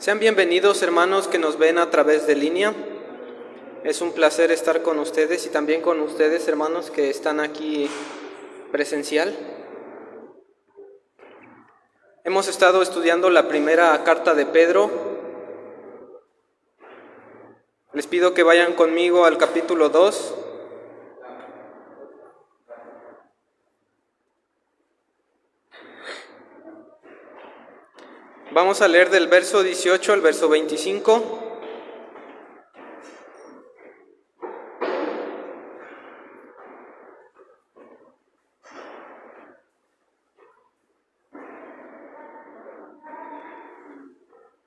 Sean bienvenidos, hermanos que nos ven a través de línea. Es un placer estar con ustedes y también con ustedes, hermanos que están aquí presencial. Hemos estado estudiando la primera carta de Pedro. Les pido que vayan conmigo al capítulo 2. Vamos a leer del verso 18 al verso 25.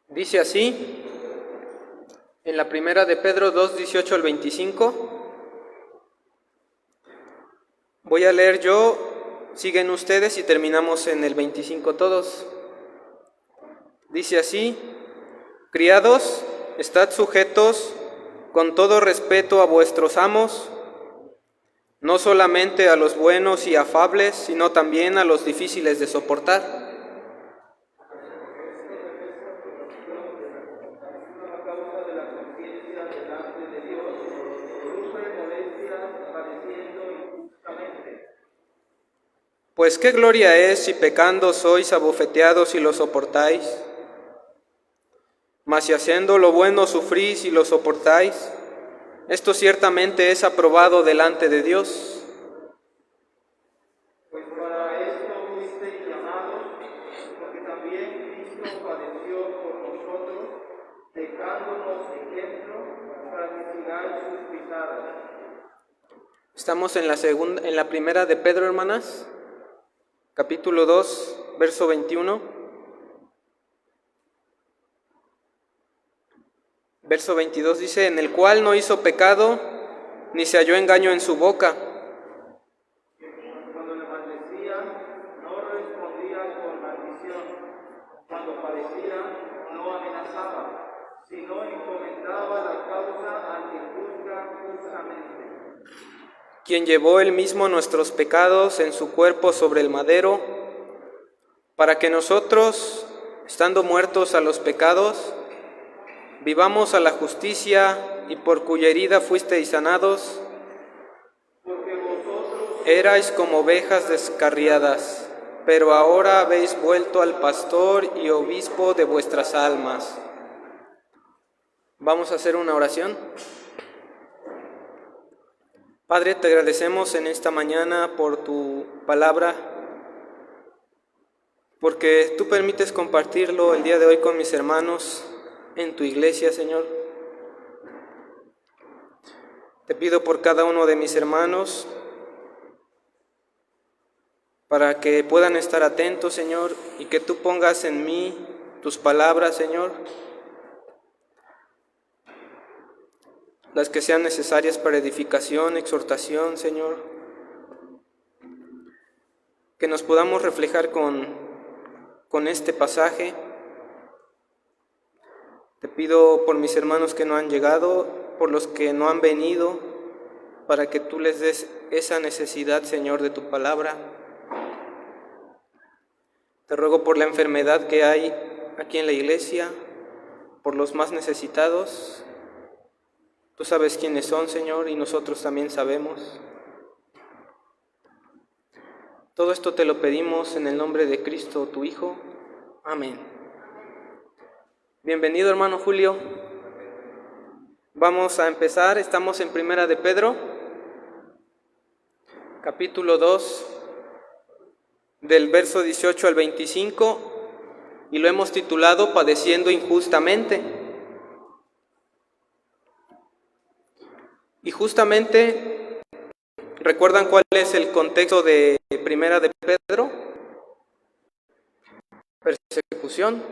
Dice así, en la primera de Pedro 2, 18 al 25. Voy a leer yo, siguen ustedes y terminamos en el 25 todos. Dice así: criados, estad sujetos con todo respeto a vuestros amos, no solamente a los buenos y afables, sino también a los difíciles de soportar. Pues qué gloria es si pecando sois abofeteados y lo soportáis. Mas si haciendo lo bueno sufrís y lo soportáis, esto ciertamente es aprobado delante de Dios. Pues para esto fuisteis llamados, porque también Cristo padeció por nosotros, dejándonos ejemplo para que sigáis sus pisadas. Estamos en la primera de Pedro, hermanas, capítulo 2, verso 21. Verso 22 dice: en el cual no hizo pecado, ni se halló engaño en su boca. Cuando le maldecía, no respondía con maldición. Cuando padecía, no amenazaba, sino encomendaba la causa al que juzga justamente. Quien llevó él mismo nuestros pecados en su cuerpo sobre el madero, para que nosotros, estando muertos a los pecados, vivamos a la justicia, y por cuya herida fuisteis sanados. Porque vosotros Erais como ovejas descarriadas, pero ahora habéis vuelto al pastor y obispo de vuestras almas. Vamos a hacer una oración. Padre, te agradecemos en esta mañana por tu palabra, porque tú permites compartirlo el día de hoy con mis hermanos en tu iglesia, Señor. Te pido por cada uno de mis hermanos, para que puedan estar atentos, Señor, y que tú pongas en mí tus palabras, Señor, las que sean necesarias para edificación, exhortación, Señor, que nos podamos reflejar con este pasaje. Te pido por mis hermanos que no han llegado, por los que no han venido, para que tú les des esa necesidad, Señor, de tu palabra. Te ruego por la enfermedad que hay aquí en la iglesia, por los más necesitados. Tú sabes quiénes son, Señor, y nosotros también sabemos. Todo esto te lo pedimos en el nombre de Cristo, tu Hijo. Amén. Bienvenido, hermano Julio. Vamos a empezar, estamos en Primera de Pedro, capítulo 2, del verso 18 al 25, y lo hemos titulado Padeciendo injustamente. Y justamente, ¿recuerdan cuál es el contexto de Primera de Pedro? Persecución.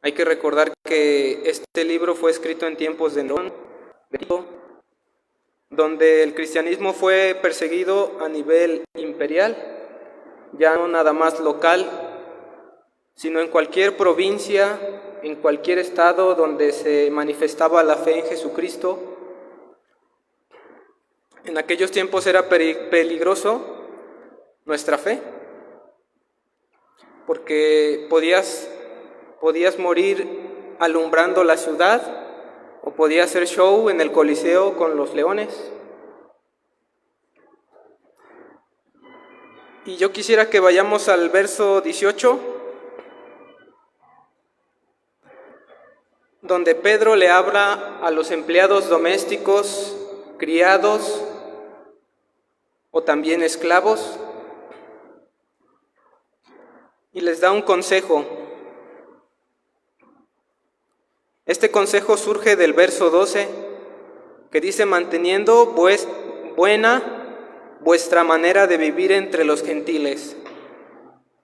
Hay que recordar que este libro fue escrito en tiempos de Nerón, donde el cristianismo fue perseguido a nivel imperial, ya no nada más local, sino en cualquier provincia, en cualquier estado donde se manifestaba la fe en Jesucristo. En aquellos tiempos era peligroso nuestra fe, porque podías podías morir alumbrando la ciudad o podías hacer show en el Coliseo con los leones. Y yo quisiera que vayamos al verso 18, donde Pedro le habla a los empleados domésticos, criados o también esclavos, y les da un consejo. Este consejo surge del verso 12, que dice: manteniendo buena vuestra manera de vivir entre los gentiles,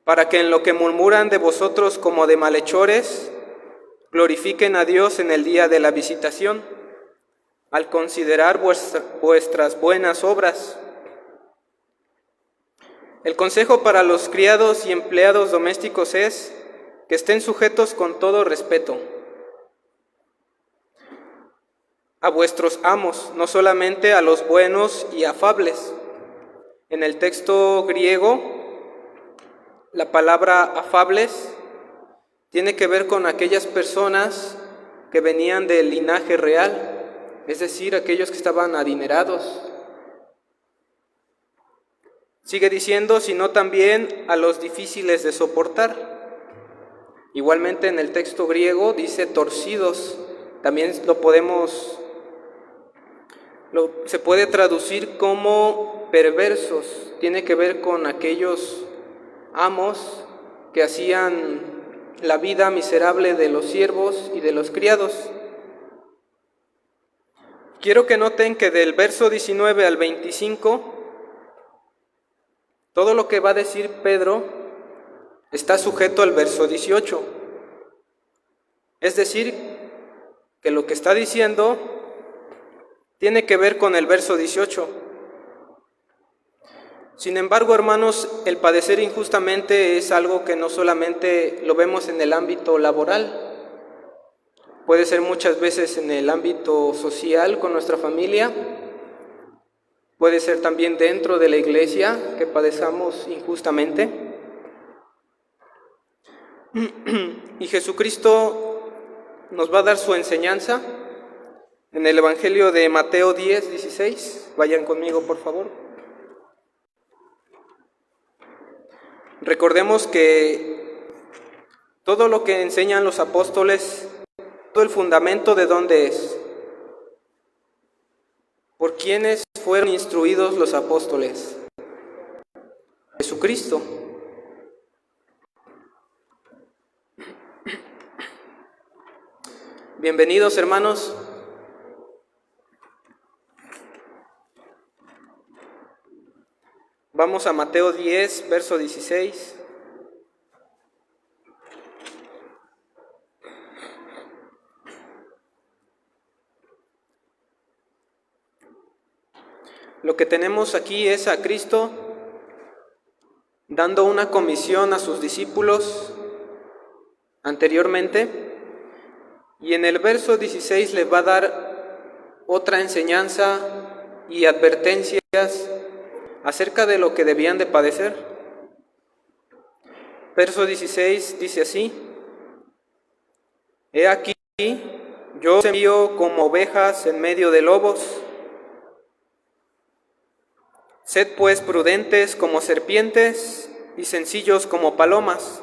para que en lo que murmuran de vosotros como de malhechores, glorifiquen a Dios en el día de la visitación, al considerar vuestras buenas obras. El consejo para los criados y empleados domésticos es que estén sujetos con todo respeto a vuestros amos, no solamente a los buenos y afables. En el texto griego, la palabra afables tiene que ver con aquellas personas que venían del linaje real, es decir, aquellos que estaban adinerados. Sigue diciendo, sino también a los difíciles de soportar. Igualmente en el texto griego dice torcidos, también se puede traducir como perversos, tiene que ver con aquellos amos que hacían la vida miserable de los siervos y de los criados. Quiero que noten que del verso 19 al 25, todo lo que va a decir Pedro está sujeto al verso 18. Es decir, que lo que está diciendo tiene que ver con el verso 18. Sin embargo, hermanos, el padecer injustamente es algo que no solamente lo vemos en el ámbito laboral, puede ser muchas veces en el ámbito social con nuestra familia, puede ser también dentro de la iglesia que padezcamos injustamente. Y Jesucristo nos va a dar su enseñanza en el Evangelio de Mateo 10, 16. Vayan conmigo, por favor. Recordemos que todo lo que enseñan los apóstoles, todo el fundamento de dónde es. ¿Por quiénes fueron instruidos los apóstoles? Jesucristo. Bienvenidos, hermanos. Vamos a Mateo 10, verso 16. Lo que tenemos aquí es a Cristo dando una comisión a sus discípulos anteriormente, y en el verso 16 les va a dar otra enseñanza y advertencias acerca de lo que debían de padecer. Verso 16 dice así: He aquí, yo os envío como ovejas en medio de lobos. Sed pues prudentes como serpientes y sencillos como palomas.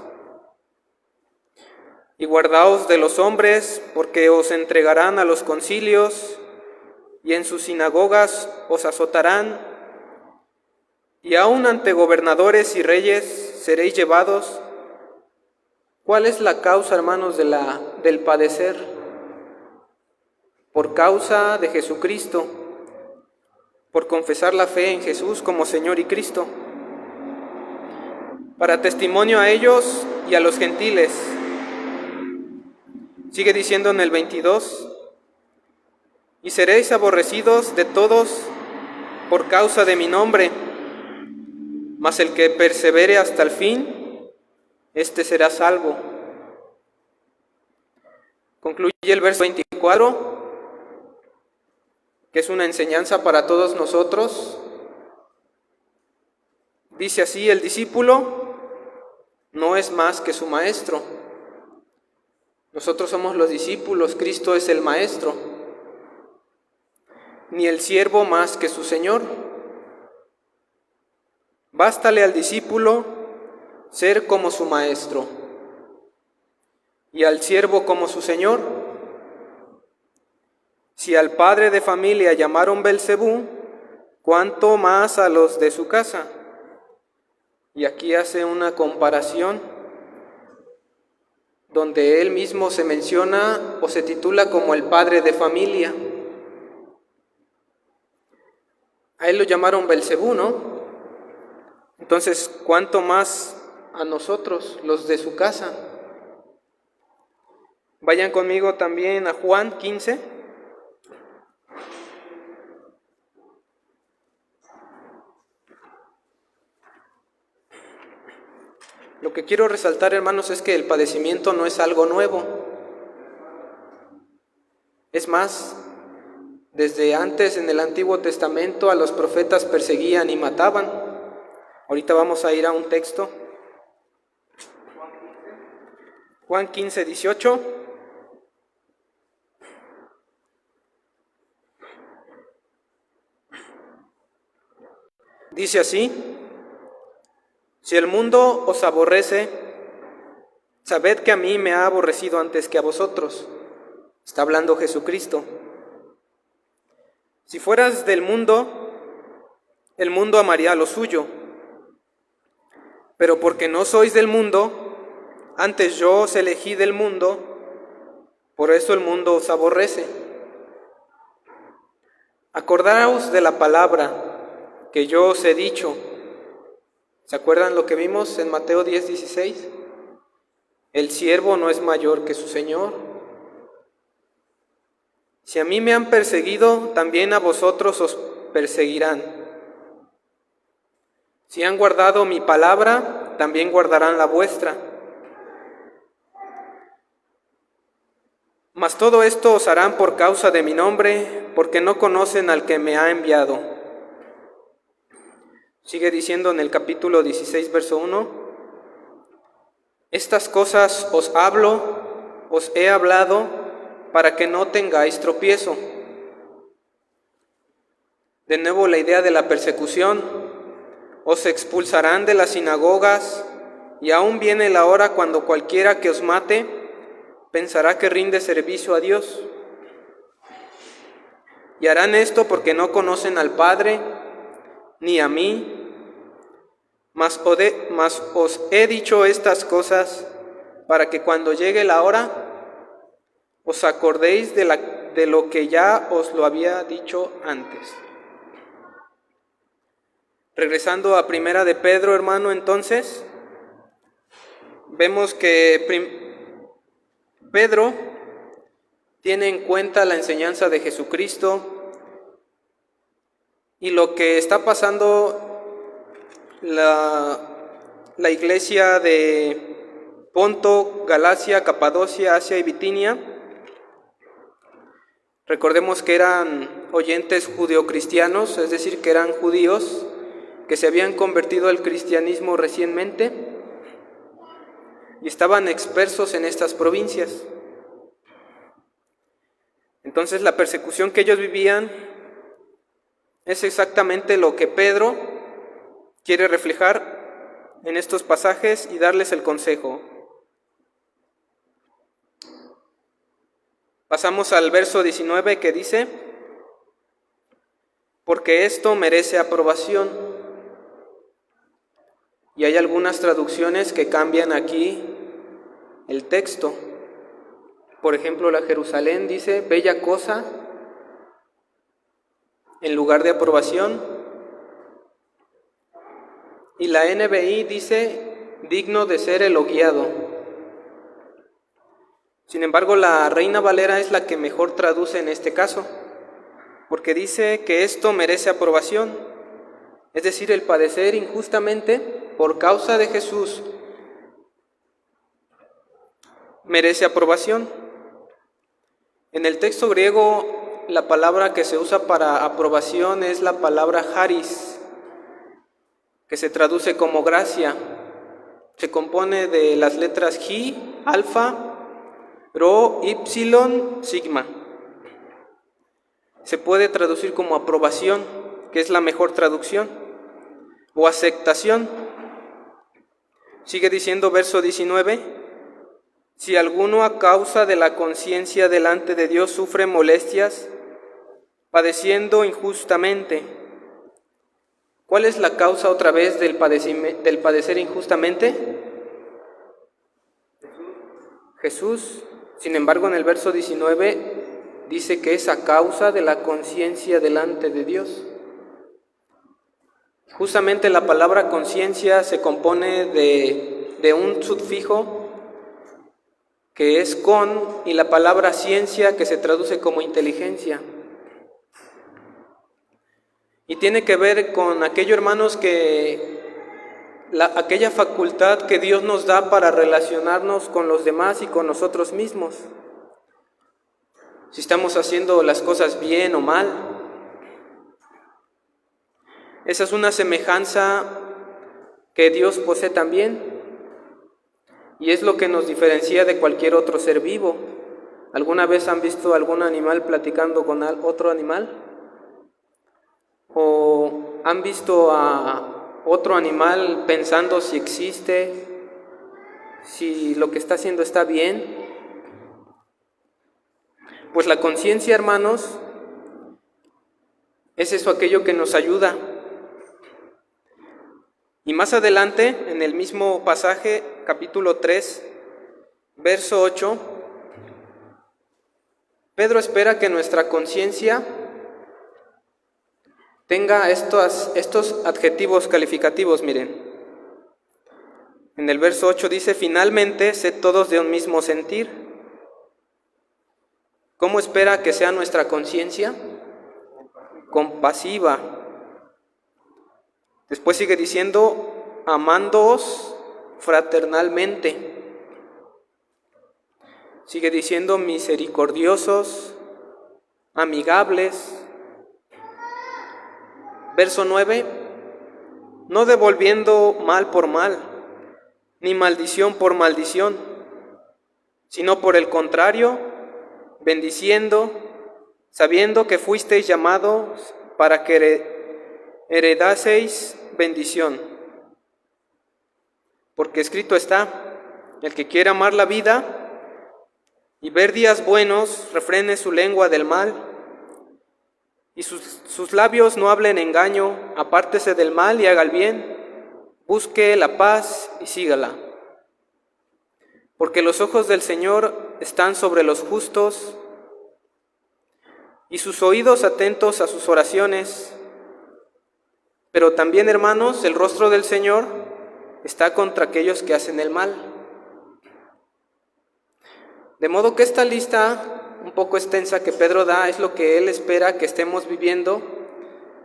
Y guardaos de los hombres, porque os entregarán a los concilios, y en sus sinagogas os azotarán, y aun ante gobernadores y reyes seréis llevados. ¿Cuál es la causa, hermanos, del padecer? Por causa de Jesucristo, por confesar la fe en Jesús como Señor y Cristo, para testimonio a ellos y a los gentiles. Sigue diciendo en el 22, y seréis aborrecidos de todos por causa de mi nombre, mas el que persevere hasta el fin, éste será salvo. Concluye el verso 24, que es una enseñanza para todos nosotros. Dice así: el discípulo no es más que su maestro. Nosotros somos los discípulos, Cristo es el Maestro. Ni el siervo más que su Señor. Bástale al discípulo ser como su Maestro, y al siervo como su Señor. Si al padre de familia llamaron Belcebú, ¿cuánto más a los de su casa? Y aquí hace una comparación donde él mismo se menciona o se titula como el padre de familia. A él lo llamaron Belcebú, ¿no? Entonces, ¿cuánto más a nosotros, los de su casa? Vayan conmigo también a Juan 15. Lo que quiero resaltar, hermanos, es que el padecimiento no es algo nuevo. Es más, desde antes en el Antiguo Testamento a los profetas perseguían y mataban. Ahorita vamos a ir a un texto. Juan 15, 18. Dice así: si el mundo os aborrece, sabed que a mí me ha aborrecido antes que a vosotros. Está hablando Jesucristo. Si fueras del mundo, el mundo amaría lo suyo. Pero porque no sois del mundo, antes yo os elegí del mundo, por eso el mundo os aborrece. Acordaos de la palabra que yo os he dicho. ¿Se acuerdan lo que vimos en Mateo 10:16? El siervo no es mayor que su Señor. Si a mí me han perseguido, también a vosotros os perseguirán. Si han guardado mi palabra, también guardarán la vuestra. Mas todo esto os harán por causa de mi nombre, porque no conocen al que me ha enviado. Sigue diciendo en el capítulo 16, verso 1. Estas cosas os he hablado, para que no tengáis tropiezo. De nuevo la idea de la persecución. Os expulsarán de las sinagogas, y aún viene la hora cuando cualquiera que os mate pensará que rinde servicio a Dios. Y harán esto porque no conocen al Padre, ni a mí. Mas os he dicho estas cosas para que cuando llegue la hora os acordéis de lo que ya os lo había dicho antes. Regresando a Primera de Pedro, hermano, entonces, vemos que Pedro tiene en cuenta la enseñanza de Jesucristo y lo que está pasando la iglesia de Ponto, Galacia, Capadocia, Asia y Bitinia. Recordemos que eran oyentes judeocristianos, es decir, que eran judíos que se habían convertido al cristianismo recientemente y estaban expertos en estas provincias. Entonces la persecución que ellos vivían es exactamente lo que Pedro quiere reflejar en estos pasajes y darles el consejo. Pasamos al verso 19 que dice: porque esto merece aprobación. Y hay algunas traducciones que cambian aquí el texto. Por ejemplo, la Jerusalén dice bella cosa en lugar de aprobación. Y la NBI dice digno de ser elogiado. Sin embargo, la Reina Valera es la que mejor traduce en este caso, porque dice que esto merece aprobación, es decir, el padecer injustamente por causa de Jesús merece aprobación. En el texto griego, la palabra que se usa para aprobación es la palabra charis, que se traduce como gracia. Se compone de las letras Ji, alfa, pro ipsilon sigma. Se puede traducir como aprobación, que es la mejor traducción, o aceptación. Sigue diciendo verso 19, si alguno a causa de la conciencia delante de Dios sufre molestias, padeciendo injustamente. ¿Cuál es la causa otra vez del padecer injustamente? Jesús. Sin embargo, en el verso 19 dice que es a causa de la conciencia delante de Dios. Justamente la palabra conciencia se compone de un sufijo que es con, y la palabra ciencia que se traduce como inteligencia. Y tiene que ver con aquello, hermanos, aquella facultad que Dios nos da para relacionarnos con los demás y con nosotros mismos. Si estamos haciendo las cosas bien o mal. Esa es una semejanza que Dios posee también, y es lo que nos diferencia de cualquier otro ser vivo. ¿Alguna vez han visto algún animal platicando con otro animal? ¿O han visto a otro animal pensando si existe, si lo que está haciendo está bien? Pues la conciencia, hermanos, es eso, aquello que nos ayuda. Y más adelante, en el mismo pasaje, capítulo 3, verso 8, Pedro espera que nuestra conciencia tenga estos adjetivos calificativos, miren. En el verso 8 dice, finalmente, sed todos de un mismo sentir. ¿Cómo espera que sea nuestra conciencia? Compasiva. Después sigue diciendo, amándoos fraternalmente. Sigue diciendo, misericordiosos, amigables. Verso 9, no devolviendo mal por mal, ni maldición por maldición, sino por el contrario, bendiciendo, sabiendo que fuisteis llamados para que heredaseis bendición. Porque escrito está, el que quiera amar la vida y ver días buenos, refrene su lengua del mal, y sus labios no hablen engaño, apártese del mal y haga el bien, busque la paz y sígala. Porque los ojos del Señor están sobre los justos, y sus oídos atentos a sus oraciones. Pero también, hermanos, el rostro del Señor está contra aquellos que hacen el mal. De modo que esta lista un poco extensa que Pedro da es lo que él espera que estemos viviendo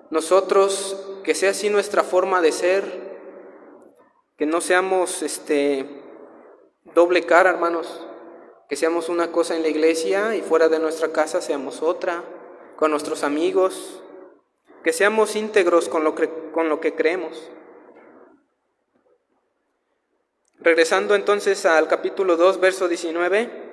nosotros, que sea así nuestra forma de ser, que no seamos doble cara, hermanos, que seamos una cosa en la iglesia y fuera de nuestra casa seamos otra, con nuestros amigos, que seamos íntegros con lo que creemos. Regresando entonces al capítulo 2, verso 19,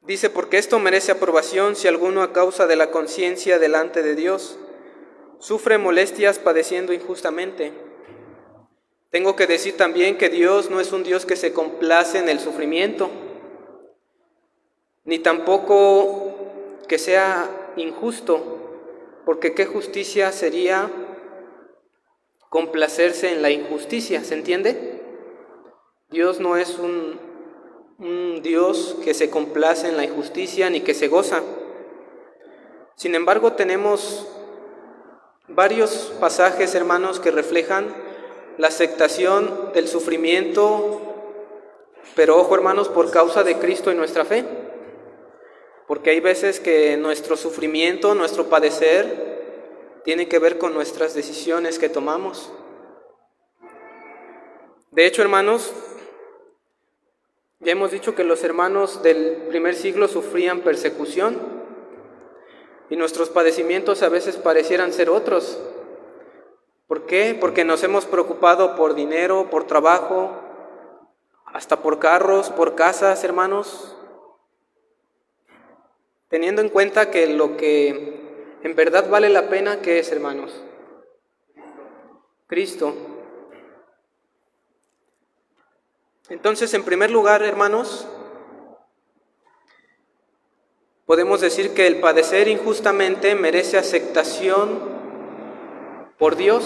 dice, porque esto merece aprobación si alguno a causa de la conciencia delante de Dios sufre molestias padeciendo injustamente. Tengo que decir también que Dios no es un Dios que se complace en el sufrimiento, ni tampoco que sea injusto, porque qué justicia sería complacerse en la injusticia, ¿se entiende? Dios no es un Dios que se complace en la injusticia ni que se goza. Sin embargo, tenemos varios pasajes, hermanos, que reflejan la aceptación del sufrimiento, pero ojo, hermanos, por causa de Cristo y nuestra fe. Porque hay veces que nuestro sufrimiento, nuestro padecer, tiene que ver con nuestras decisiones que tomamos. De hecho, hermanos, ya hemos dicho que los hermanos del primer siglo sufrían persecución y nuestros padecimientos a veces parecieran ser otros. ¿Por qué? Porque nos hemos preocupado por dinero, por trabajo, hasta por carros, por casas, hermanos, teniendo en cuenta que lo que en verdad vale la pena, ¿qué es, hermanos? Cristo. Entonces, en primer lugar, hermanos, podemos decir que el padecer injustamente merece aceptación por Dios.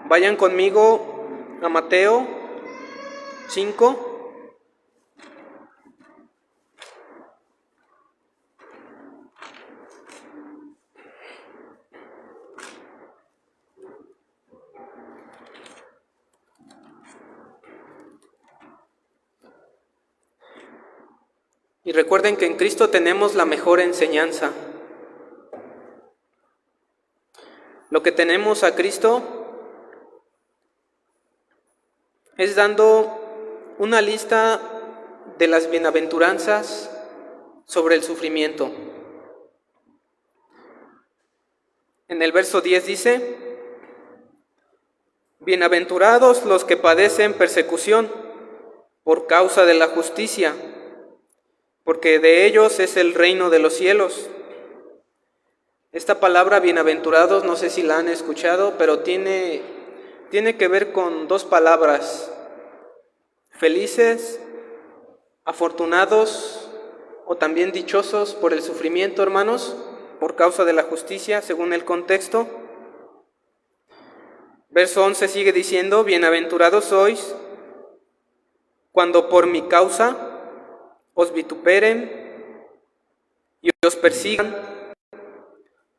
Vayan conmigo a Mateo 5. Y recuerden que en Cristo tenemos la mejor enseñanza. Lo que tenemos a Cristo es dando una lista de las bienaventuranzas sobre el sufrimiento. En el verso 10 dice: bienaventurados los que padecen persecución por causa de la justicia, porque de ellos es el reino de los cielos. Esta palabra bienaventurados, no sé si la han escuchado, pero tiene que ver con dos palabras: felices, afortunados o también dichosos por el sufrimiento, hermanos, por causa de la justicia, según el contexto. Verso 11 sigue diciendo: bienaventurados sois cuando por mi causa os vituperen y os persigan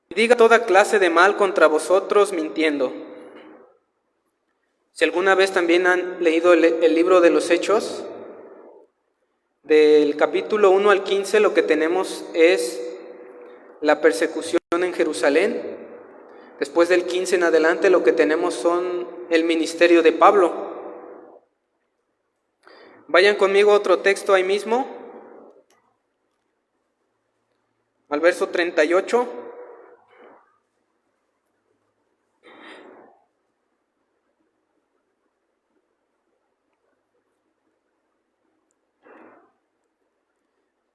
y diga toda clase de mal contra vosotros mintiendo. Si alguna vez también han leído el libro de los Hechos, del capítulo 1 al 15, lo que tenemos es la persecución en Jerusalén. Después del 15 en adelante, lo que tenemos son el ministerio de Pablo. Vayan conmigo a otro texto ahí mismo, al verso 38.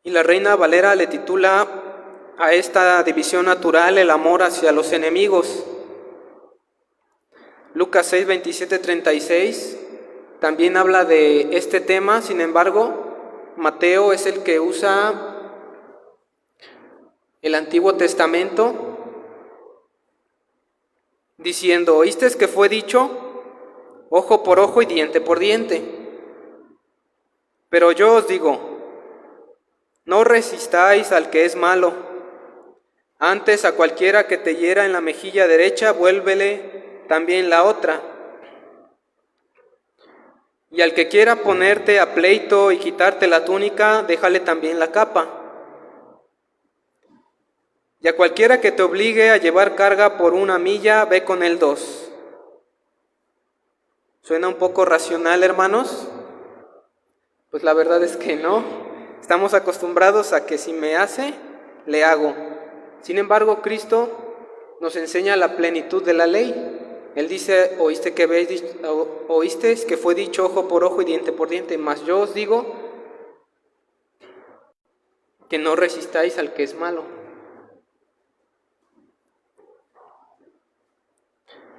Y la Reina Valera le titula a esta división natural el amor hacia los enemigos. Lucas 6, 27, 36 también habla de este tema. Sin embargo, Mateo es el que usa el Antiguo Testamento, diciendo: ¿oíste que fue dicho ojo por ojo y diente por diente? Pero yo os digo, no resistáis al que es malo. Antes a cualquiera que te hiera en la mejilla derecha, vuélvele también la otra. Y al que quiera ponerte a pleito y quitarte la túnica, déjale también la capa. Y a cualquiera que te obligue a llevar carga por 1 milla, ve con él 2. ¿Suena un poco racional, hermanos? Pues la verdad es que no. Estamos acostumbrados a que si me hace, le hago. Sin embargo, Cristo nos enseña la plenitud de la ley. Él dice: oíste que fue dicho ojo por ojo y diente por diente, mas yo os digo que no resistáis al que es malo.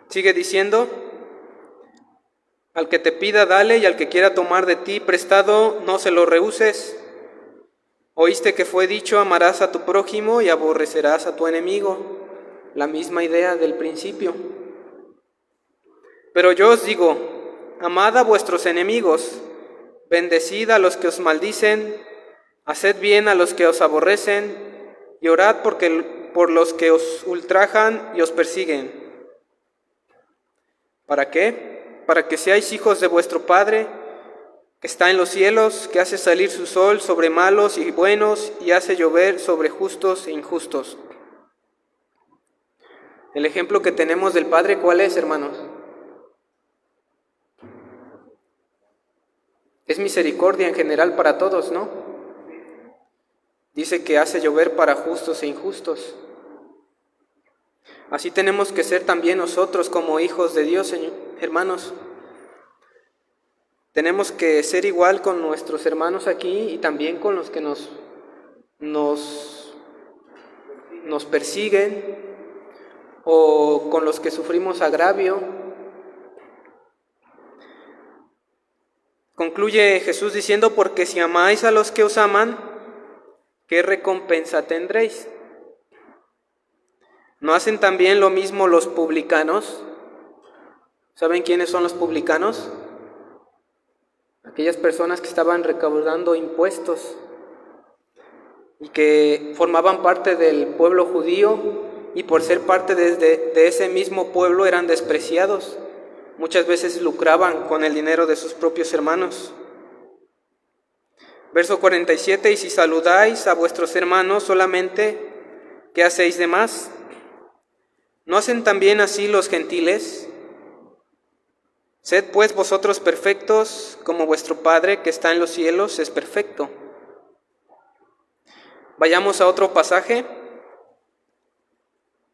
Sigue diciendo: al que te pida dale, y al que quiera tomar de ti prestado no se lo rehuses. Oíste que fue dicho: amarás a tu prójimo y aborrecerás a tu enemigo. La misma idea del principio. Pero yo os digo, amad a vuestros enemigos, bendecid a los que os maldicen, haced bien a los que os aborrecen, y orad por los que os ultrajan y os persiguen. ¿Para qué? Para que seáis hijos de vuestro Padre, que está en los cielos, que hace salir su sol sobre malos y buenos, y hace llover sobre justos e injustos. El ejemplo que tenemos del Padre, ¿cuál es, hermanos? Es misericordia en general para todos, ¿no? Dice que hace llover para justos e injustos. Así tenemos que ser también nosotros como hijos de Dios, hermanos. Tenemos que ser igual con nuestros hermanos aquí y también con los que nos persiguen o con los que sufrimos agravio. Concluye Jesús diciendo: porque si amáis a los que os aman, ¿qué recompensa tendréis? ¿No hacen también lo mismo los publicanos? ¿Saben quiénes son los publicanos? Aquellas personas que estaban recaudando impuestos y que formaban parte del pueblo judío, y por ser parte de ese mismo pueblo eran despreciados. Muchas veces lucraban con el dinero de sus propios hermanos. Verso 47: y si saludáis a vuestros hermanos solamente, ¿qué hacéis de más? ¿No hacen también así los gentiles? Sed pues vosotros perfectos, como vuestro Padre que está en los cielos es perfecto. Vayamos a otro pasaje.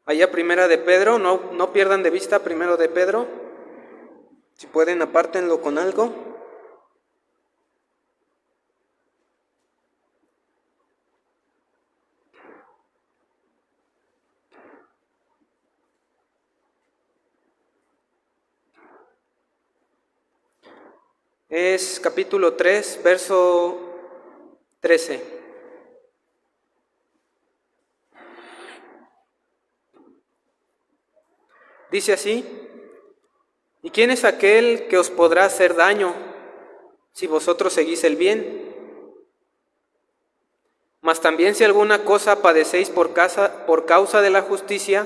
Allá Primera de Pedro, no pierdan de vista Primero de Pedro. Si pueden, apártenlo con algo. Es capítulo 3, verso 13. Dice así: ¿y quién es aquel que os podrá hacer daño si vosotros seguís el bien? Mas también si alguna cosa padecéis por causa de la justicia,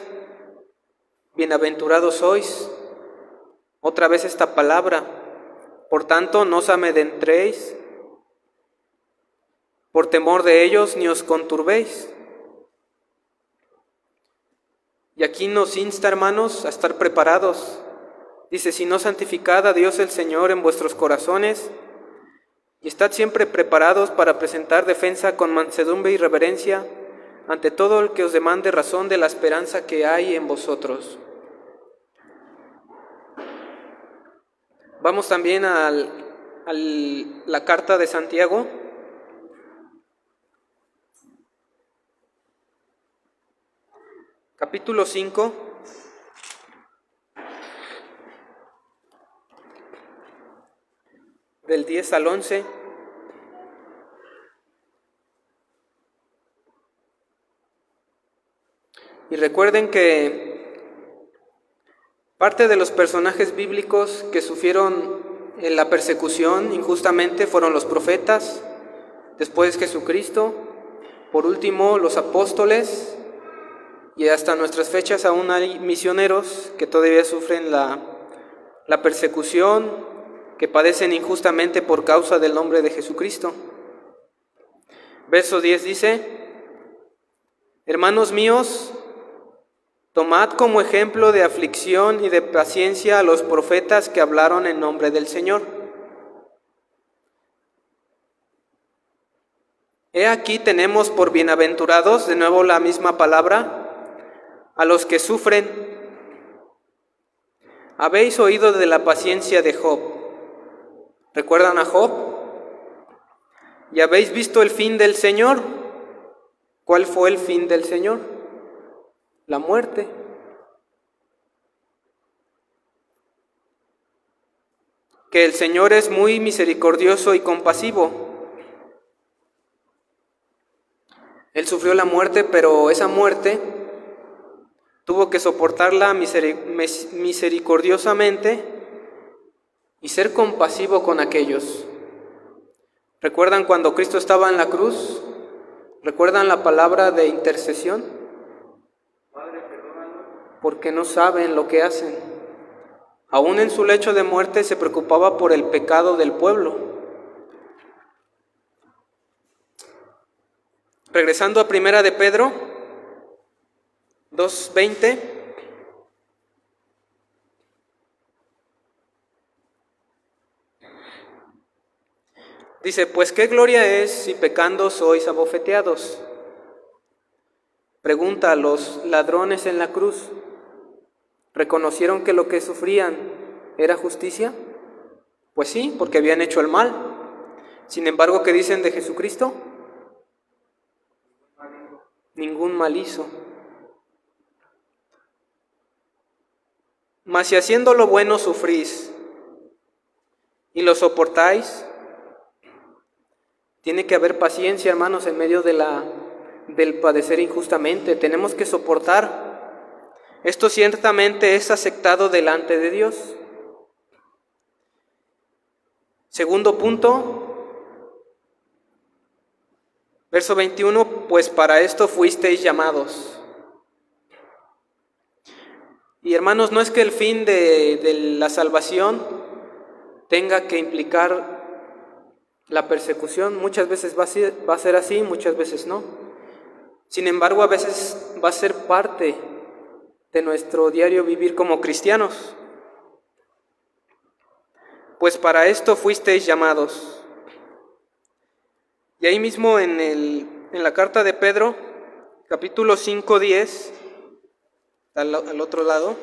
bienaventurados sois. Otra vez esta palabra: por tanto, no os amedrentéis por temor de ellos, ni os conturbéis. Y aquí nos insta, hermanos, a estar preparados. Dice: si no, santificad a Dios el Señor en vuestros corazones, y estad siempre preparados para presentar defensa con mansedumbre y reverencia ante todo el que os demande razón de la esperanza que hay en vosotros. Vamos también a la carta de Santiago. Capítulo 5. Del 10 al 11. Y recuerden que parte de los personajes bíblicos que sufrieron en la persecución injustamente fueron los profetas, después Jesucristo, por último los apóstoles, y hasta nuestras fechas aún hay misioneros que todavía sufren la persecución, que padecen injustamente por causa del nombre de Jesucristo. Verso 10 dice: hermanos míos, tomad como ejemplo de aflicción y de paciencia a los profetas que hablaron en nombre del Señor. He aquí tenemos por bienaventurados, de nuevo la misma palabra, a los que sufren. Habéis oído de la paciencia de Job. ¿Recuerdan a Job? ¿Y habéis visto el fin del Señor? ¿Cuál fue el fin del Señor? La muerte. Que el Señor es muy misericordioso y compasivo. Él sufrió la muerte, pero esa muerte tuvo que soportarla misericordiosamente y ser compasivo con aquellos. ¿Recuerdan cuando Cristo estaba en la cruz? ¿Recuerdan la palabra de intercesión? Porque no saben lo que hacen. Aún en su lecho de muerte se preocupaba por el pecado del pueblo. Regresando a Primera de Pedro 2:20. Dice: pues qué gloria es si pecando sois abofeteados. Pregunta a los ladrones en la cruz: ¿reconocieron que lo que sufrían era justicia? Pues sí, porque habían hecho el mal. Sin embargo, ¿qué dicen de Jesucristo? Ningún mal hizo. Mas si haciendo lo bueno sufrís y lo soportáis, tiene que haber paciencia, hermanos, en medio del padecer injustamente. Tenemos que soportar. Esto ciertamente es aceptado delante de Dios. Segundo punto, verso 21, pues para esto fuisteis llamados. Y hermanos, no es que el fin de la salvación tenga que implicar la persecución. Muchas veces va a ser así, muchas veces no. Sin embargo, a veces va a ser parte de nuestro diario vivir como cristianos. Pues para esto fuisteis llamados. Y ahí mismo en la carta de Pedro, capítulo 5, 10, al otro lado,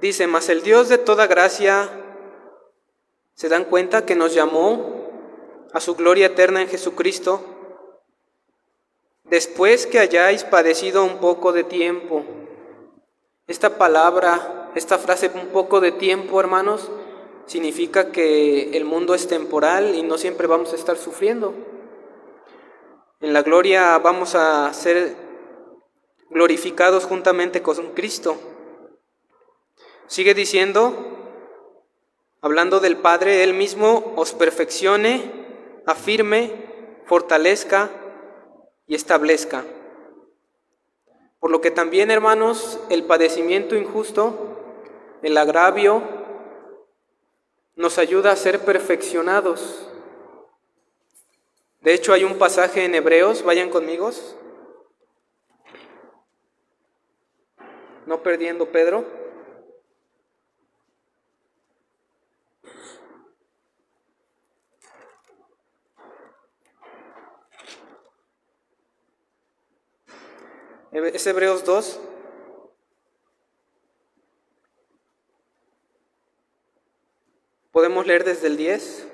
dice: mas el Dios de toda gracia, ¿se dan cuenta que nos llamó a su gloria eterna en Jesucristo? Después que hayáis padecido un poco de tiempo. Esta palabra, esta frase, un poco de tiempo, hermanos, significa que el mundo es temporal y no siempre vamos a estar sufriendo. En la gloria vamos a ser glorificados juntamente con Cristo. Sigue diciendo, hablando del Padre, Él mismo os perfeccione, afirme, fortalezca y establezca. Por lo que también, hermanos, el padecimiento injusto, el agravio, nos ayuda a ser perfeccionados. De hecho, hay un pasaje en Hebreos, vayan conmigo, no perdiendo Pedro. Es Hebreos 2. Podemos leer desde el 10.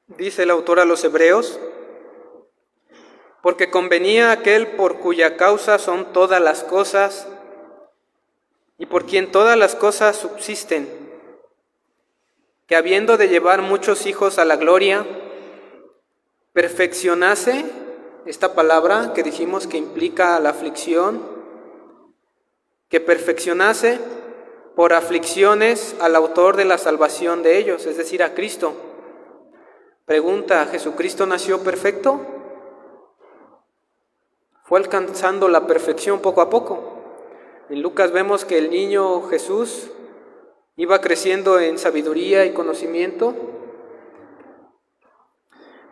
Dice el autor a los Hebreos: porque convenía aquel por cuya causa son todas las cosas y por quien todas las cosas subsisten, que habiendo de llevar muchos hijos a la gloria, perfeccionase, esta palabra que dijimos que implica la aflicción, que perfeccionase por aflicciones al autor de la salvación de ellos, es decir, a Cristo. Pregunta: ¿Jesucristo nació perfecto? Fue alcanzando la perfección poco a poco. En Lucas vemos que el niño Jesús iba creciendo en sabiduría y conocimiento.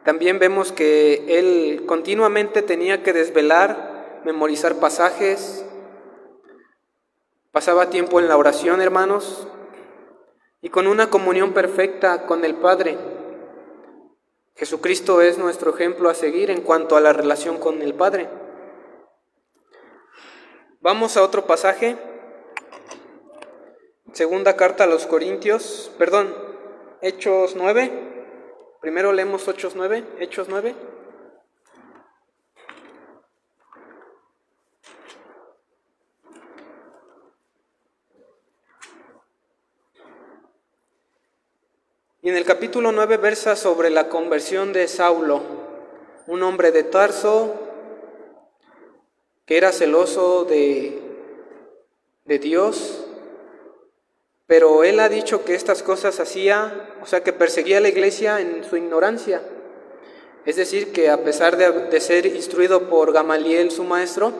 También vemos que él continuamente tenía que desvelar, memorizar pasajes, pasaba tiempo en la oración, hermanos, y con una comunión perfecta con el Padre. Jesucristo es nuestro ejemplo a seguir en cuanto a la relación con el Padre. Vamos a otro pasaje, segunda carta a los Corintios, Hechos 9. Primero leemos Hechos 9. Y en el capítulo 9 versa sobre la conversión de Saulo, un hombre de Tarso que era celoso de Dios, pero él ha dicho que estas cosas hacía, o sea, que perseguía a la iglesia en su ignorancia. Es decir, que a pesar de ser instruido por Gamaliel, su maestro,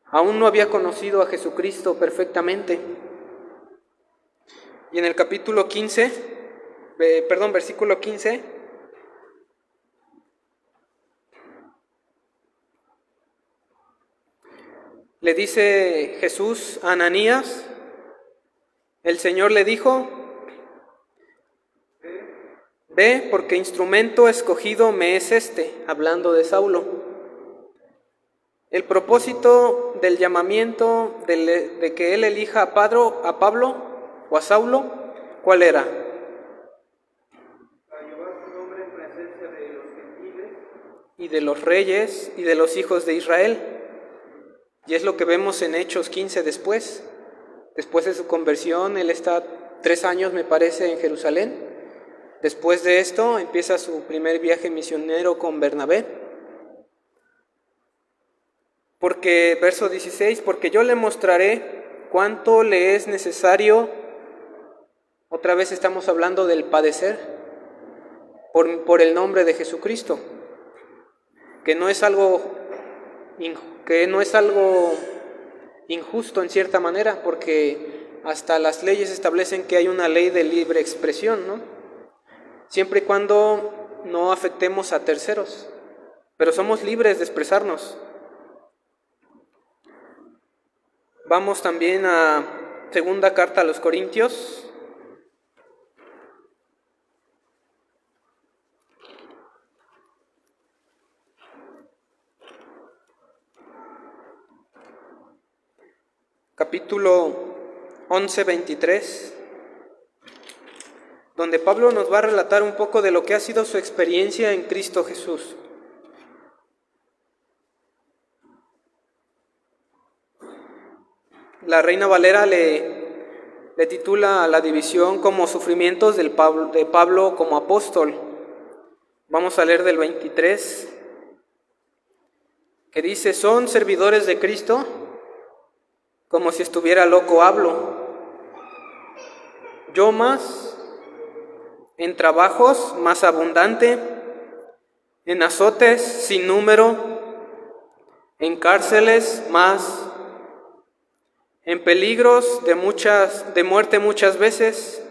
aún no había conocido a Jesucristo perfectamente. Y en el capítulo 15, versículo 15, le dice Jesús a Ananías, el Señor le dijo: ve, porque instrumento escogido me es este, hablando de Saulo. El propósito del llamamiento de que él elija a Pablo o a Saulo, ¿cuál era? Para llevar su nombre en presencia de los gentiles Y de los reyes y de los hijos de Israel. Y es lo que vemos en Hechos 15 después. Después de su conversión, él está 3 años, me parece, en Jerusalén. Después de esto, empieza su primer viaje misionero con Bernabé. Porque, verso 16, porque yo le mostraré cuánto le es necesario, otra vez estamos hablando del padecer, por el nombre de Jesucristo, que no es algo injusto en cierta manera, porque hasta las leyes establecen que hay una ley de libre expresión, ¿no? Siempre y cuando no afectemos a terceros, pero somos libres de expresarnos. Vamos también a segunda carta a los Corintios. Capítulo 11, 23, donde Pablo nos va a relatar un poco de lo que ha sido su experiencia en Cristo Jesús. La Reina Valera le titula a la división como sufrimientos de Pablo como apóstol. Vamos a leer del 23, que dice: son servidores de Cristo, como si estuviera loco hablo. Yo más, en trabajos más abundante, en azotes sin número, en cárceles más, en peligros de muerte muchas veces.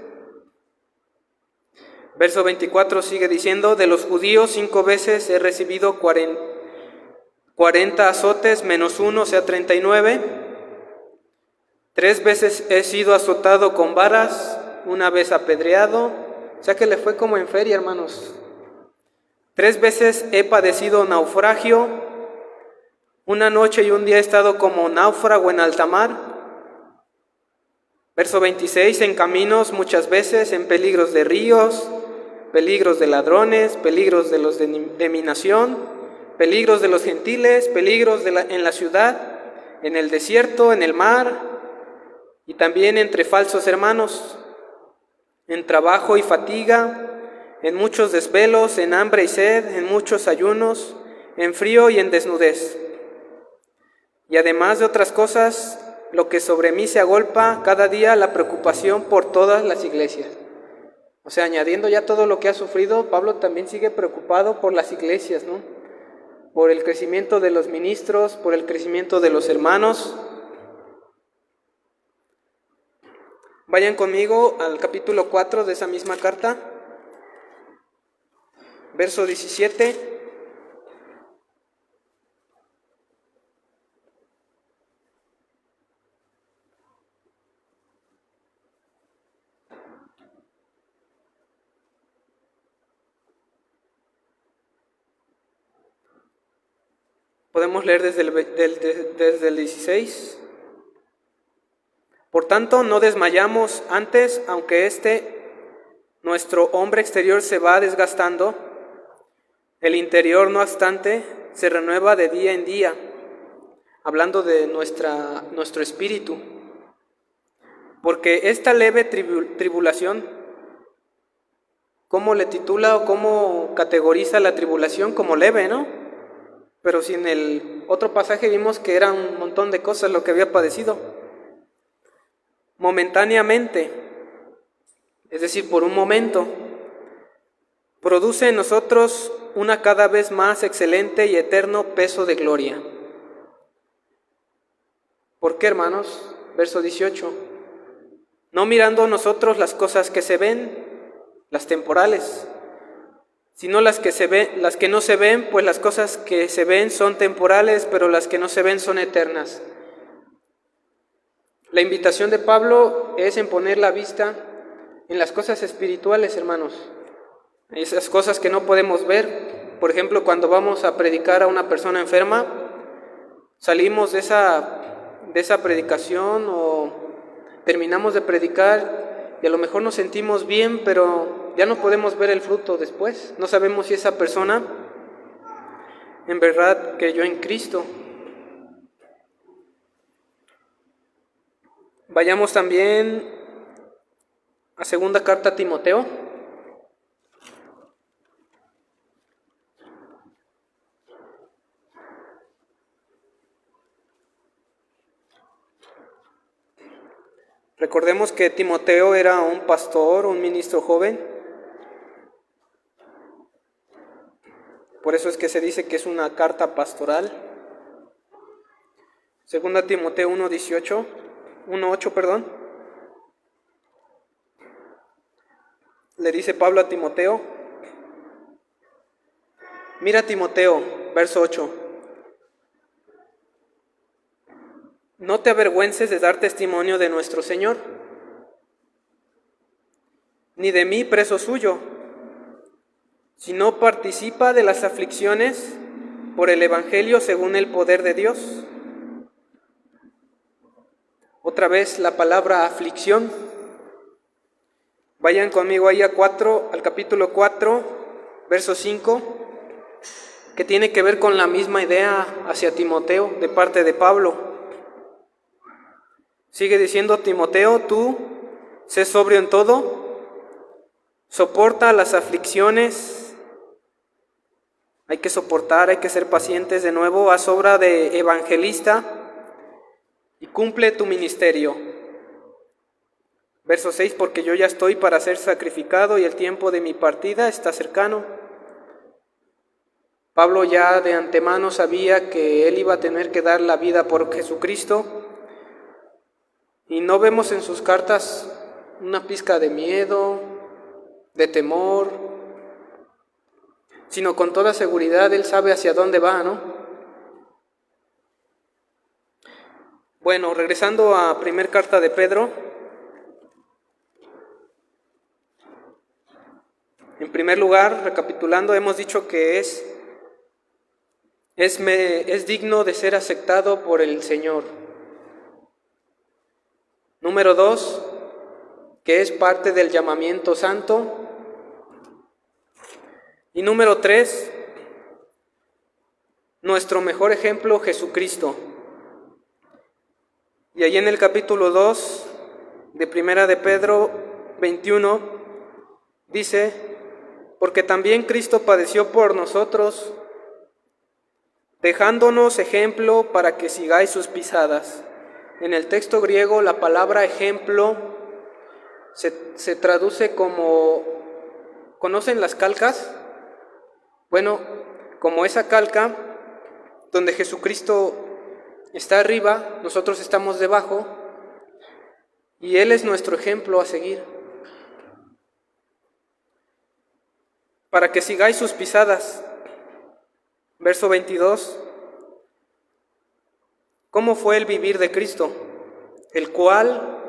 Verso 24 sigue diciendo: de los judíos 5 veces he recibido 40 azotes menos 1, o sea 39. 3 veces he sido azotado con varas, 1 vez apedreado, o sea que le fue como en feria, hermanos. 3 veces he padecido naufragio, 1 noche y 1 día he estado como náufrago en alta mar. Verso 26, en caminos muchas veces, en peligros de ríos, peligros de ladrones, peligros de los de mi nación, peligros de los gentiles, peligros en la ciudad, en el desierto, en el mar, y también entre falsos hermanos, en trabajo y fatiga, en muchos desvelos, en hambre y sed, en muchos ayunos, en frío y en desnudez. Y además de otras cosas, lo que sobre mí se agolpa cada día, la preocupación por todas las iglesias. O sea, añadiendo ya todo lo que ha sufrido, Pablo también sigue preocupado por las iglesias, ¿no? Por el crecimiento de los ministros, por el crecimiento de los hermanos. Vayan conmigo al capítulo 4 de esa misma carta, verso 17. Podemos leer desde el 16. Por tanto, no desmayamos antes, aunque nuestro hombre exterior se va desgastando, el interior, no obstante, se renueva de día en día, hablando de nuestro espíritu. Porque esta leve tribulación, ¿cómo le titula o cómo categoriza la tribulación? Como leve, ¿no? Pero si en el otro pasaje vimos que era un montón de cosas lo que había padecido. Momentáneamente, es decir, por un momento, produce en nosotros una cada vez más excelente y eterno peso de gloria. ¿Por qué, hermanos? Verso 18. No mirando nosotros las cosas que se ven, las temporales, sino las que no se ven, pues las cosas que se ven son temporales, pero las que no se ven son eternas. La invitación de Pablo es en poner la vista en las cosas espirituales, hermanos. Esas cosas que no podemos ver. Por ejemplo, cuando vamos a predicar a una persona enferma, salimos de esa predicación o terminamos de predicar y a lo mejor nos sentimos bien, pero ya no podemos ver el fruto después. No sabemos si esa persona en verdad creyó en Cristo. Vayamos también a segunda carta a Timoteo. Recordemos que Timoteo era un pastor, un ministro joven. Por eso es que se dice que es una carta pastoral. Segunda Timoteo 1:8, le dice Pablo a Timoteo: mira, Timoteo, verso 8, no te avergüences de dar testimonio de nuestro Señor, ni de mí preso suyo, sino participa de las aflicciones por el Evangelio según el poder de Dios. Otra vez la palabra aflicción. Vayan conmigo ahí al capítulo 4, verso 5, que tiene que ver con la misma idea hacia Timoteo de parte de Pablo. Sigue diciendo: Timoteo, tú sé sobrio en todo, soporta las aflicciones. Hay que soportar, hay que ser pacientes. De nuevo, haz obra de evangelista y cumple tu ministerio. Verso 6, porque yo ya estoy para ser sacrificado y el tiempo de mi partida está cercano. Pablo ya de antemano sabía que él iba a tener que dar la vida por Jesucristo, y no vemos en sus cartas una pizca de miedo, de temor, sino con toda seguridad él sabe hacia dónde va, ¿no? Bueno, regresando a primera carta de Pedro. En primer lugar, recapitulando, hemos dicho que es digno de ser aceptado por el Señor. Número 2, que es parte del llamamiento santo. Y número 3, nuestro mejor ejemplo, Jesucristo. Y ahí en el capítulo 2 de primera de Pedro 21 dice: porque también Cristo padeció por nosotros, dejándonos ejemplo para que sigáis sus pisadas. En el texto griego la palabra ejemplo se traduce como, ¿conocen las calcas? Bueno, como esa calca donde Jesucristo está arriba, nosotros estamos debajo, y Él es nuestro ejemplo a seguir. Para que sigáis sus pisadas. Verso 22. ¿Cómo fue el vivir de Cristo? El cual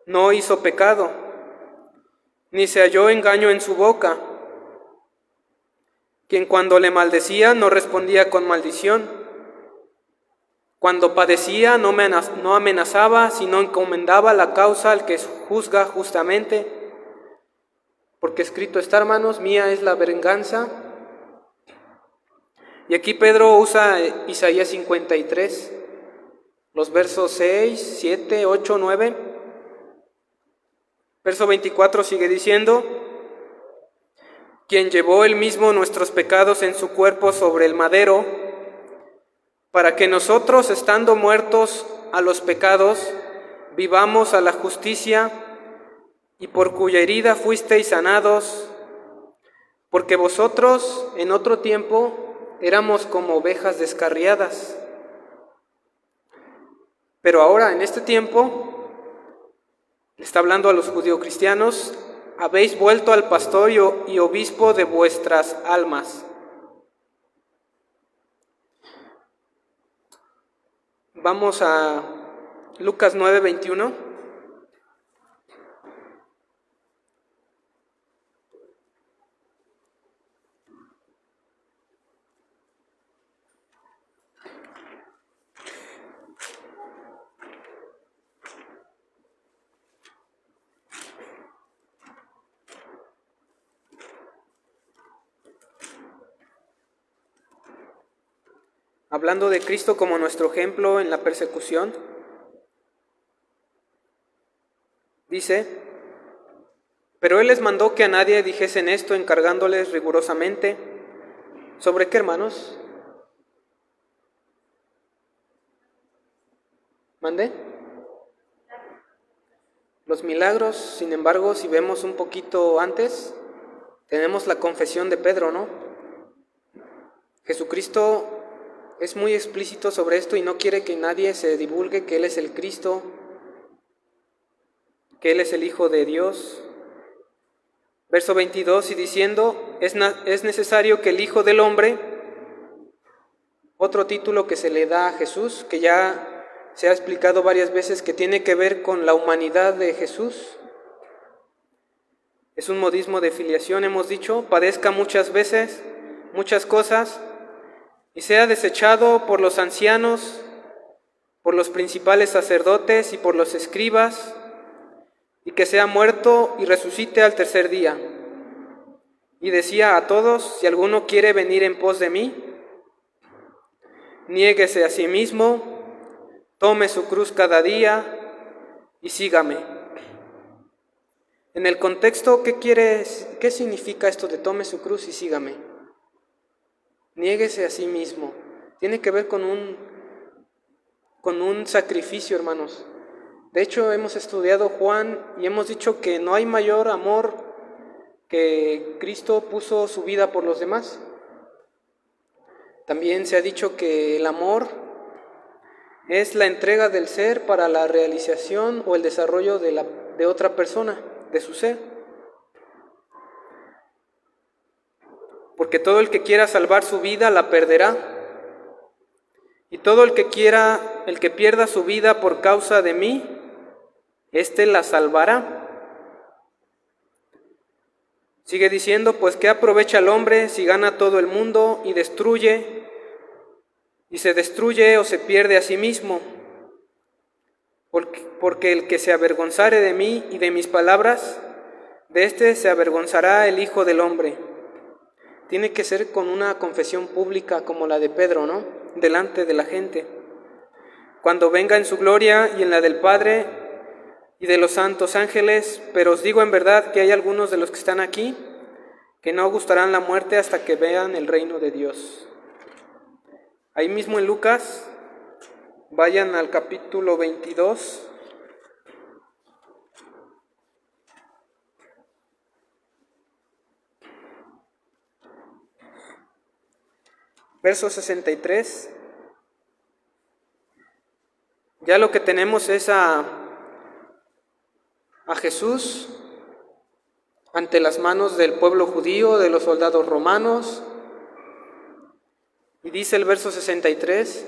no hizo pecado, ni se halló engaño en su boca, quien cuando le maldecía no respondía con maldición, cuando padecía no amenazaba, sino encomendaba la causa al que juzga justamente, porque escrito está, hermanos, mía es la venganza. Y aquí Pedro usa Isaías 53, los versos 6, 7, 8, 9. Verso 24 sigue diciendo: quien llevó él mismo nuestros pecados en su cuerpo sobre el madero, para que nosotros, estando muertos a los pecados, vivamos a la justicia, y por cuya herida fuisteis sanados, porque vosotros en otro tiempo éramos como ovejas descarriadas, pero ahora en este tiempo, está hablando a los judeocristianos, habéis vuelto al pastor y obispo de vuestras almas. Vamos a Lucas 9:21. hablando de Cristo como nuestro ejemplo en la persecución. Dice: pero Él les mandó que a nadie dijesen esto, encargándoles rigurosamente. ¿Sobre qué, hermanos? ¿Mande? Los milagros. Sin embargo, si vemos un poquito antes, tenemos la confesión de Pedro, ¿no? Jesucristo es muy explícito sobre esto y no quiere que nadie se divulgue que Él es el Cristo, que Él es el Hijo de Dios. Verso 22, y diciendo: es necesario que el Hijo del Hombre, otro título que se le da a Jesús, que ya se ha explicado varias veces que tiene que ver con la humanidad de Jesús. Es un modismo de filiación, hemos dicho: padezca muchas veces, muchas cosas, y sea desechado por los ancianos, por los principales sacerdotes y por los escribas, y que sea muerto y resucite al tercer día. Y decía a todos: si alguno quiere venir en pos de mí, niéguese a sí mismo, tome su cruz cada día y sígame. En el contexto, ¿qué significa esto de tome su cruz y sígame? Niéguese a sí mismo. Tiene que ver con un sacrificio, hermanos. De hecho, hemos estudiado Juan y hemos dicho que no hay mayor amor que Cristo puso su vida por los demás. También se ha dicho que el amor es la entrega del ser para la realización o el desarrollo de otra persona, de su ser. Porque todo el que quiera salvar su vida la perderá, y todo el que pierda su vida por causa de mí, éste la salvará. Sigue diciendo: pues ¿qué aprovecha el hombre si gana todo el mundo y se destruye o se pierde a sí mismo? Porque el que se avergonzare de mí y de mis palabras, de éste se avergonzará el Hijo del Hombre. Tiene que ser con una confesión pública como la de Pedro, ¿no? Delante de la gente. Cuando venga en su gloria y en la del Padre y de los santos ángeles. Pero os digo en verdad que hay algunos de los que están aquí que no gustarán la muerte hasta que vean el reino de Dios. Ahí mismo en Lucas, vayan al capítulo 22. Verso 63. Ya lo que tenemos es a Jesús ante las manos del pueblo judío, de los soldados romanos. Y dice el verso 63: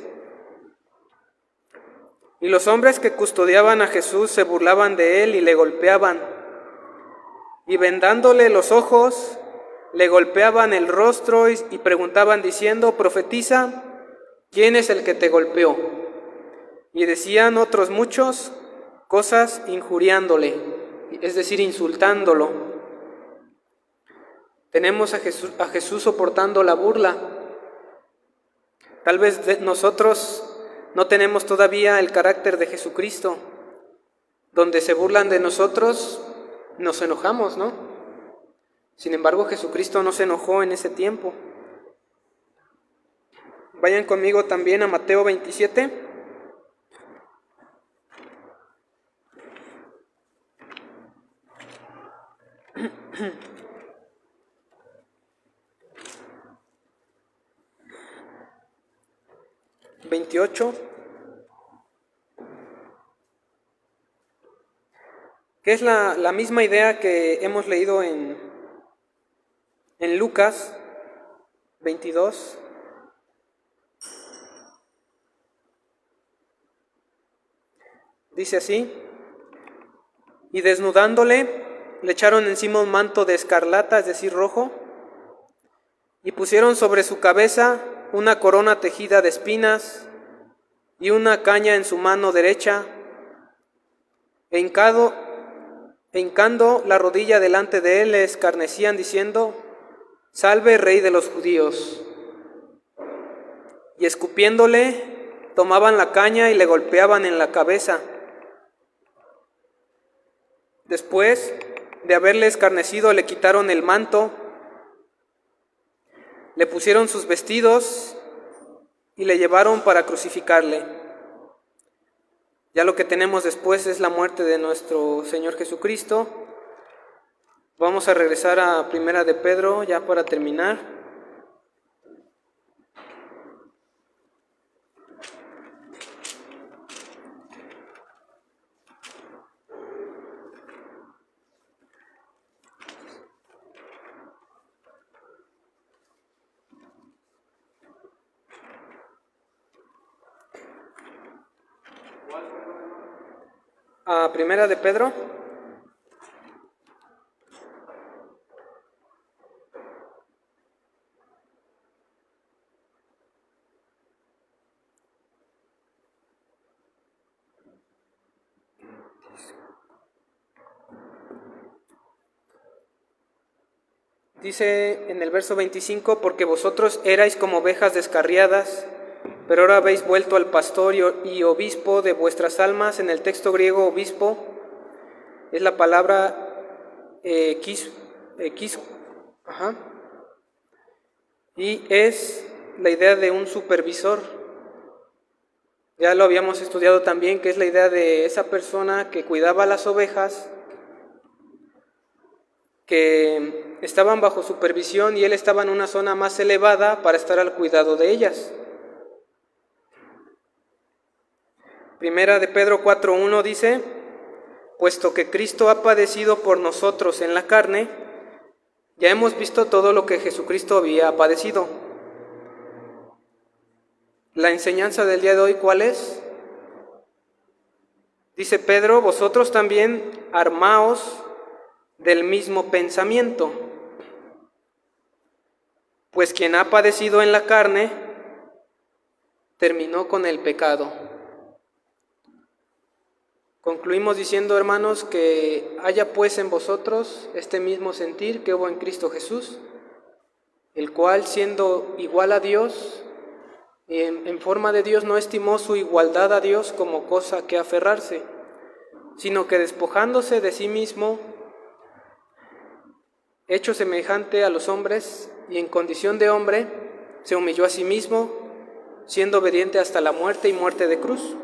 y los hombres que custodiaban a Jesús se burlaban de él y le golpeaban, y vendándole los ojos, le golpeaban el rostro y preguntaban diciendo: profetiza, ¿quién es el que te golpeó? Y decían otros muchos cosas injuriándole, es decir, insultándolo. Tenemos a Jesús soportando la burla. Tal vez nosotros no tenemos todavía el carácter de Jesucristo. Donde se burlan de nosotros, nos enojamos, ¿no? Sin embargo, Jesucristo no se enojó en ese tiempo. Vayan conmigo también a Mateo 27. Que es la misma idea que hemos leído en Lucas 22. Dice así: y desnudándole, le echaron encima un manto de escarlata, es decir, rojo, y pusieron sobre su cabeza una corona tejida de espinas y una caña en su mano derecha, e hincando la rodilla delante de él, le escarnecían diciendo: salve, Rey de los judíos. y escupiéndole, tomaban la caña y le golpeaban en la cabeza. Después de haberle escarnecido, le quitaron el manto, le pusieron sus vestidos y le llevaron para crucificarle. Ya lo que tenemos después es la muerte de nuestro Señor Jesucristo. Vamos a regresar a Primera de Pedro ya para terminar. A Primera de Pedro. Dice en el verso 25, porque vosotros erais como ovejas descarriadas, pero ahora habéis vuelto al pastor y obispo de vuestras almas. En el texto griego, obispo es la palabra y es la idea de un supervisor. Ya lo habíamos estudiado también, que es la idea de esa persona que cuidaba las ovejas, que estaban bajo supervisión y él estaba en una zona más elevada para estar al cuidado de ellas. Primera de Pedro 4:1 dice, puesto que Cristo ha padecido por nosotros en la carne, ya hemos visto todo lo que Jesucristo había padecido. La enseñanza del día de hoy, ¿cuál es? Dice Pedro, vosotros también armaos del mismo pensamiento, pues quien ha padecido en la carne terminó con el pecado. Concluimos diciendo, hermanos, que haya pues en vosotros este mismo sentir que hubo en Cristo Jesús, el cual, siendo igual a Dios, en forma de Dios, no estimó su igualdad a Dios como cosa que aferrarse, sino que despojándose de sí mismo, hecho semejante a los hombres y en condición de hombre, se humilló a sí mismo, siendo obediente hasta la muerte y muerte de cruz.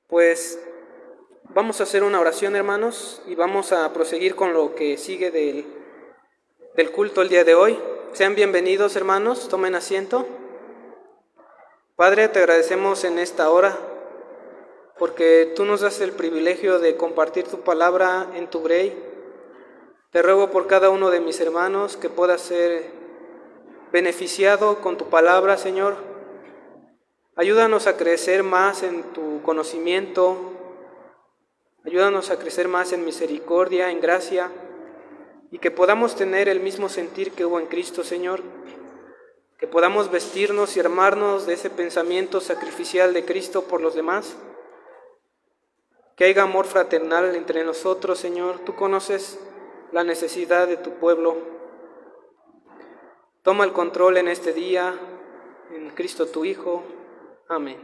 Pues vamos a hacer una oración, hermanos, y vamos a proseguir con lo que sigue del culto el día de hoy. Sean bienvenidos, hermanos, tomen asiento. Padre, te agradecemos en esta hora, porque tú nos das el privilegio de compartir tu palabra en tu grey. Te ruego por cada uno de mis hermanos que pueda ser beneficiado con tu palabra, Señor. Ayúdanos a crecer más en tu conocimiento, ayúdanos a crecer más en misericordia, en gracia, y que podamos tener el mismo sentir que hubo en Cristo, Señor, que podamos vestirnos y armarnos de ese pensamiento sacrificial de Cristo por los demás, que haya amor fraternal entre nosotros, Señor. Tú conoces la necesidad de tu pueblo. Toma el control en este día, en Cristo tu Hijo. Amén.